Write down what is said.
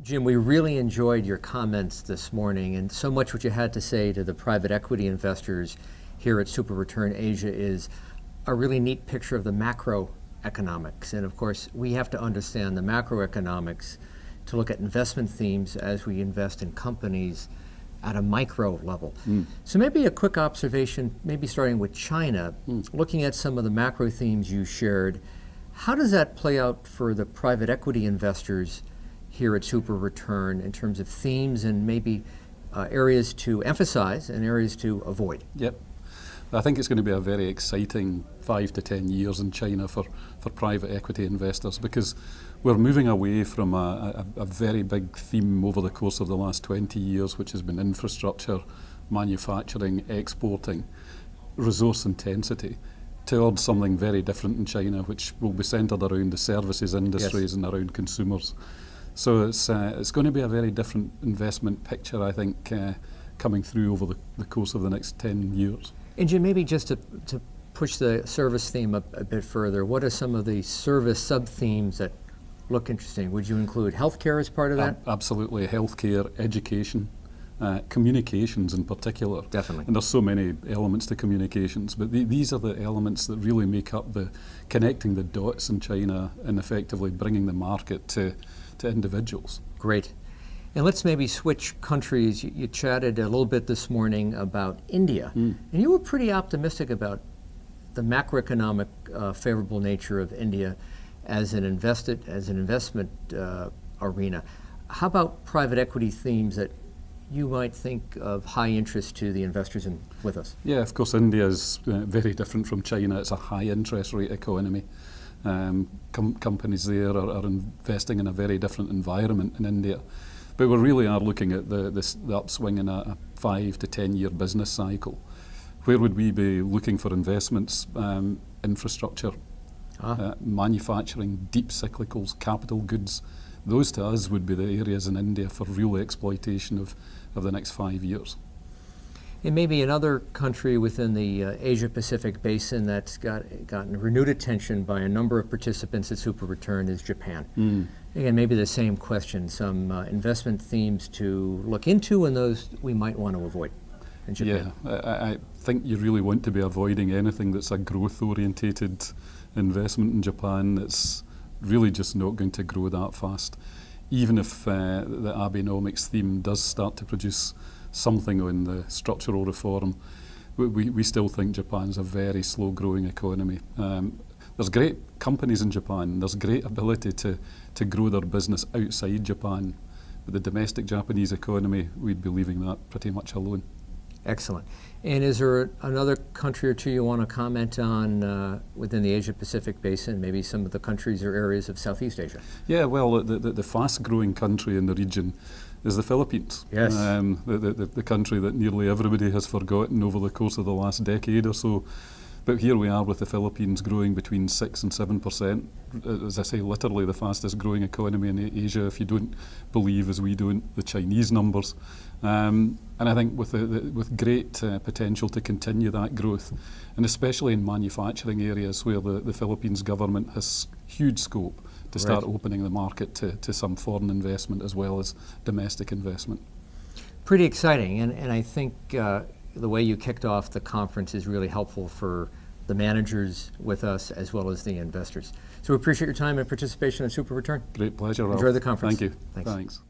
Jim, we really enjoyed your comments this morning, and so much what you had to say to the private equity investors here at SuperReturn Asia is a really neat picture of the macroeconomics. And of course, we have to understand the macroeconomics to look at investment themes as we invest in companies at a micro level. So maybe a quick observation, maybe starting with China, looking at some of the macro themes you shared, how does that play out for the private equity investors here at SuperReturn in terms of themes and maybe areas to emphasize and areas to avoid? Yep. I think it's going to be a very exciting 5 to 10 years in China for private equity investors, because we're moving away from a very big theme over the course of the last 20 years, which has been infrastructure, manufacturing, exporting, resource intensity, towards something very different in China, which will be centred around the services industries and around consumers. So it's going to be a very different investment picture, I think, coming through over the course of the next 10 years. And Jim, maybe just to push the service theme up a bit further, what are some of the service sub-themes that look interesting? Would you include healthcare as part of that? Absolutely. Healthcare, education, communications in particular. Definitely. And there's so many elements to communications, but these are the elements that really make up the connecting the dots in China and effectively bringing the market to individuals. Great. And let's maybe switch countries. You chatted a little bit this morning about India, and you were pretty optimistic about the macroeconomic favorable nature of India as an investment arena. How about private equity themes that you might think of high interest to the investors with us? Yeah, of course, India is very different from China. It's a high interest rate economy. Companies there are investing in a very different environment in India. But we really are looking at the upswing in a 5 to 10 year business cycle. Where would we be looking for investments? Infrastructure, manufacturing, deep cyclicals, capital goods. Those to us would be the areas in India for real exploitation of the next 5 years. And maybe another country within the Asia-Pacific basin that's gotten renewed attention by a number of participants at SuperReturn is Japan. Again, maybe the same question, some investment themes to look into and those we might want to avoid in Japan. Yeah, I think you really want to be avoiding anything that's a growth-orientated investment in Japan. It's really just not going to grow that fast. Even if the Abenomics theme does start to produce something on the structural reform, we still think Japan's a very slow-growing economy. There's great companies in Japan. There's great ability to grow their business outside Japan. But the domestic Japanese economy, we'd be leaving that pretty much alone. Excellent. And is there another country or two you want to comment on within the Asia-Pacific basin, maybe some of the countries or areas of Southeast Asia? Yeah, well, the fast-growing country in the region is the Philippines. Yes. The country that nearly everybody has forgotten over the course of the last decade or so. But here we are with the Philippines growing between 6 and 7%. As I say, literally the fastest growing economy in Asia, if you don't believe, as we don't, the Chinese numbers. And I think with great potential to continue that growth, and especially in manufacturing areas where the Philippines government has huge scope to start opening the market to some foreign investment as well as domestic investment. Pretty exciting, and I think the way you kicked off the conference is really helpful for the managers with us as well as the investors. So we appreciate your time and participation in SuperReturn. Great pleasure, Ralph. Enjoy the conference. Thank you. Thanks. Thanks.